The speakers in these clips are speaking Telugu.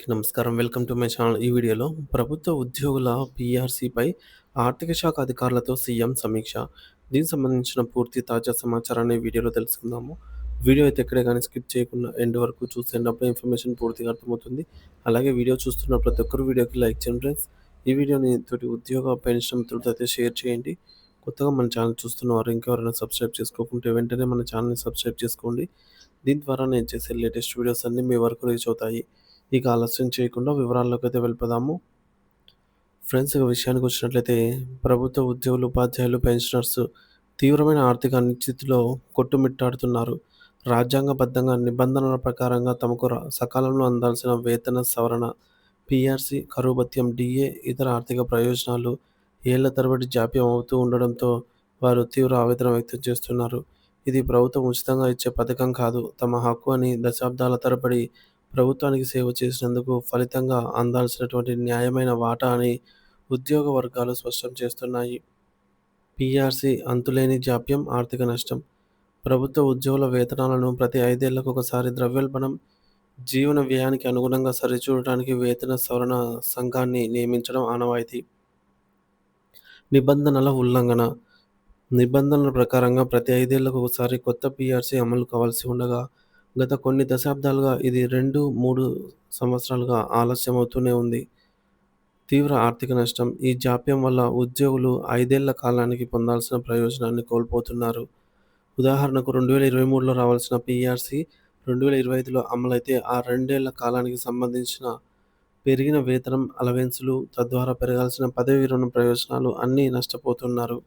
నమస్కారం. Welcome to my channel. ఈ వీడియోలో ప్రభుత్వ ఉద్యోగుల పీఆర్సీపై ఆర్థిక శాఖ అధికారులతో సీఎం సమీక్ష. దీనికి సంబంధించిన పూర్తి తాజా సమాచారాన్ని ఈ వీడియోలో తెలుసుకుందాము. వీడియో అయితే ఎక్కడే గాని స్కిప్ చేయకుండా ఎండ్ వరకు చూసేటప్పుడు ఇన్ఫర్మేషన్ పూర్తిగా అర్థమవుతుంది. అలాగే వీడియో చూస్తున్న ప్రతి ఒక్కరు వీడియోకి లైక్ చేయండి ఫ్రెండ్స్. ఈ వీడియోని తోటి ఉద్యోగ పెన్షన్ మిత్రులతో అయితే షేర్ చేయండి. కొత్తగా మన ఛానల్ చూస్తున్న వారు ఇంకెవరైనా సబ్స్క్రైబ్ చేసుకోకుంటే వెంటనే మన ఛానల్‌ని సబ్స్క్రైబ్ చేసుకోండి. దీని ద్వారా నేను చేసే లేటెస్ట్ వీడియోస్ అన్నీ మీ వరకు రీచ్ అవుతాయి. ఇక ఆలస్యం చేయకుండా వివరాల్లోకైతే వెళ్ళిపోదాము. ఫ్రెండ్స్, ఇక విషయానికి వచ్చినట్లయితే ప్రభుత్వ ఉద్యోగులు, ఉపాధ్యాయులు, పెన్షనర్స్ తీవ్రమైన ఆర్థిక అనిశ్చితిలో కొట్టుమిట్టాడుతున్నారు. రాజ్యాంగబద్ధంగా నిబంధనల ప్రకారంగా తమకు సకాలంలో అందాల్సిన వేతన సవరణ, పీఆర్సీ, కరువు భత్యం, డీఏ, ఇతర ఆర్థిక ప్రయోజనాలు ఏళ్ల తరబడి జాప్యం అవుతూ ఉండడంతో వారు తీవ్ర ఆవేదన వ్యక్తం చేస్తున్నారు. ఇది ప్రభుత్వం ఉచితంగా ఇచ్చే పథకం కాదు, తమ హక్కు అని దశాబ్దాల తరబడి ప్రభుత్వానికి సేవ చేసినందుకు ఫలితంగా అందాల్సినటువంటి న్యాయమైన వాటా అని ఉద్యోగ వర్గాలు స్పష్టం చేస్తున్నాయి. పీఆర్సీ అంతులేని జాప్యం, ఆర్థిక నష్టం. ప్రభుత్వ ఉద్యోగుల వేతనాలను ప్రతి 5 ఏళ్లకు ఒకసారి ద్రవ్యోల్బణం, జీవన వ్యయానికి అనుగుణంగా సరిచూడటానికి వేతన సవరణ సంఘాన్ని నియమించడం ఆనవాయితీ. నిబంధనల ఉల్లంఘన. నిబంధనల ప్రకారంగా ప్రతి 5 ఏళ్లకు ఒకసారి కొత్త పీఆర్సీ అమలు కావాల్సి ఉండగా, గత కొన్ని దశాబ్దాలుగా ఇది 2, 3 సంవత్సరాలుగా ఆలస్యమవుతూనే ఉంది. తీవ్ర ఆర్థిక నష్టం. ఈ జాప్యం వల్ల ఉద్యోగులు 5 ఏళ్ల కాలానికి పొందాల్సిన ప్రయోజనాన్ని కోల్పోతున్నారు. ఉదాహరణకు 2023లో రావాల్సిన పీఆర్సీ 2025లో అమలైతే ఆ 2 ఏళ్ల కాలానికి సంబంధించిన పెరిగిన వేతనం, అలవెన్సులు, తద్వారా పెరగాల్సిన పదవీ విరమణ ప్రయోజనాలు అన్నీ నష్టపోతున్నారు.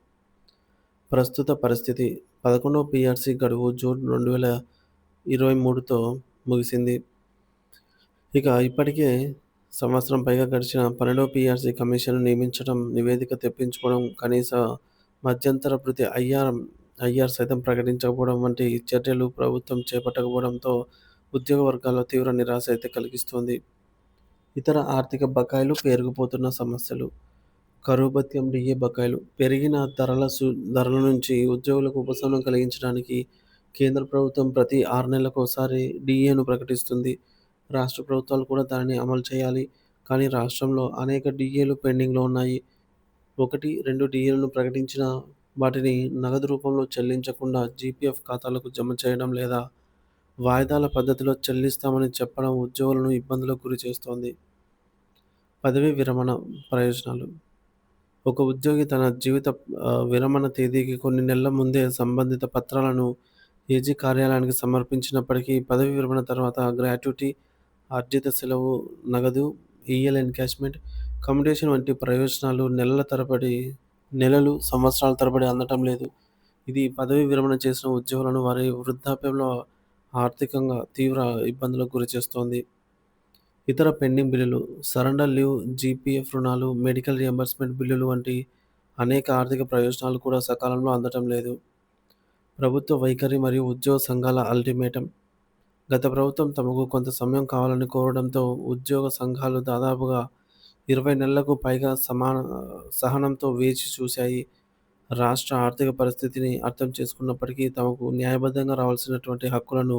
ప్రస్తుత పరిస్థితి. 11వ పీఆర్సీ గడువు జూన్ 2023తో ముగిసింది. ఇక ఇప్పటికే సంవత్సరం పైగా గడిచినా 12వ పీఆర్సీ కమిషన్‌ను నియమించడం, నివేదిక తెప్పించుకోవడం, కనీస మధ్యంతర భృతి ఐఆర్ సైతం ప్రకటించకపోవడం వంటి చర్యలు ప్రభుత్వం చేపట్టకపోవడంతో ఉద్యోగ వర్గాల్లో తీవ్ర నిరాశ అయితే కలిగిస్తోంది. ఇతర ఆర్థిక బకాయిలు, పేరుకుపోతున్న సమస్యలు. కరువు భత్యం, డీఏ బకాయిలు. పెరిగిన ధరల నుంచి ఉద్యోగులకు ఉపశమనం కలిగించడానికి కేంద్ర ప్రభుత్వం ప్రతి 6 నెలలకోసారి డీఏను ప్రకటిస్తుంది. రాష్ట్ర ప్రభుత్వాలు కూడా దానిని అమలు చేయాలి. కానీ రాష్ట్రంలో అనేక డీఏలు పెండింగ్‌లో ఉన్నాయి. 1, 2 డీఏలను ప్రకటించినా వాటిని నగదు రూపంలో చెల్లించకుండా జీపీఎఫ్ ఖాతాలకు జమ చేయడం లేదా వాయిదాల పద్ధతిలో చెల్లిస్తామని చెప్పడం ఉద్యోగులను ఇబ్బందులకు గురిచేస్తోంది. పదవీ విరమణ ప్రయోజనాలు. ఒక ఉద్యోగి తన జీవిత విరమణ తేదీకి కొన్ని నెలల ముందే సంబంధిత పత్రాలను ఏజీ కార్యాలయానికి సమర్పించినప్పటికీ పదవీ విరమణ తర్వాత గ్రాట్యుటీ, ఆర్జిత సెలవు, నగదు, ఈఎల్ ఎన్కాష్‌మెంట్, కమ్యుటేషన్ వంటి ప్రయోజనాలు నెలలు, సంవత్సరాల తరబడి అందటం లేదు. ఇది పదవీ విరమణ చేసిన ఉద్యోగులను వారి వృద్ధాప్యంలో ఆర్థికంగా తీవ్ర ఇబ్బందులకు గురిచేస్తోంది. ఇతర పెండింగ్ బిల్లులు, సరెండర్ లీవ్, జీపీఎఫ్ రుణాలు, మెడికల్ రియంబర్స్‌మెంట్ బిల్లులు వంటి అనేక ఆర్థిక ప్రయోజనాలు కూడా సకాలంలో అందటం లేదు. ప్రభుత్వ వైఖరి మరియు ఉద్యోగ సంఘాల అల్టిమేటం. గత ప్రభుత్వం తమకు కొంత సమయం కావాలని కోరడంతో ఉద్యోగ సంఘాలు దాదాపుగా 20 నెలలకు పైగా సహనంతో వేచి చూశాయి. రాష్ట్ర ఆర్థిక పరిస్థితిని అర్థం చేసుకున్నప్పటికీ తమకు న్యాయబద్ధంగా రావాల్సినటువంటి హక్కులను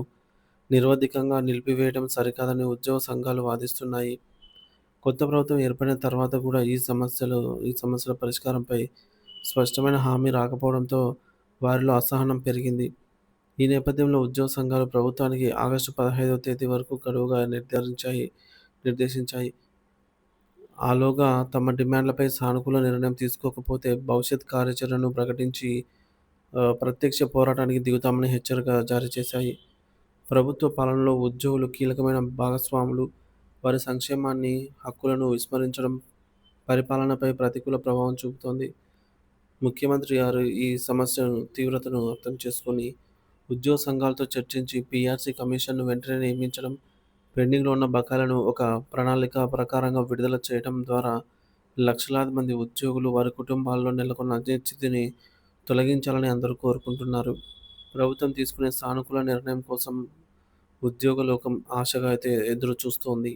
నిరవధికంగా నిలిపివేయడం సరికాదని ఉద్యోగ సంఘాలు వాదిస్తున్నాయి. కొత్త ప్రభుత్వం ఏర్పడిన తర్వాత కూడా ఈ సమస్యల పరిష్కారంపై స్పష్టమైన హామీ రాకపోవడంతో వారిలో అసహనం పెరిగింది. ఈ నేపథ్యంలో ఉద్యోగ సంఘాలు ప్రభుత్వానికి ఆగస్టు 15వ తేదీ వరకు గడువుగా నిర్దేశించాయి. ఆలోగా తమ డిమాండ్లపై సానుకూల నిర్ణయం తీసుకోకపోతే భవిష్యత్ కార్యాచరణను ప్రకటించి ప్రత్యక్ష పోరాటానికి దిగుతామని హెచ్చరిక జారీ చేశాయి. ప్రభుత్వ పాలనలో ఉద్యోగులు కీలకమైన భాగస్వాములు. వారి సంక్షేమాన్ని, హక్కులను విస్మరించడం పరిపాలనపై ప్రతికూల ప్రభావం చూపుతోంది. ముఖ్యమంత్రి గారు ఈ సమస్యను తీవ్రతను అర్థం చేసుకొని ఉద్యోగ సంఘాలతో చర్చించి పీఆర్సీ కమిషన్‌ను వెంటనే నియమించడం, పెండింగ్‌లో ఉన్న బకాయిలను ఒక ప్రణాళిక ప్రకారంగా విడుదల చేయడం ద్వారా లక్షలాది మంది ఉద్యోగులు, వారి కుటుంబాల్లో నెలకొన్న అనిశ్చితిని తొలగించాలని అందరూ కోరుకుంటున్నారు. ప్రభుత్వం తీసుకునే సానుకూల నిర్ణయం కోసం ఉద్యోగ లోకం ఆశగా అయితే ఎదురు చూస్తోంది.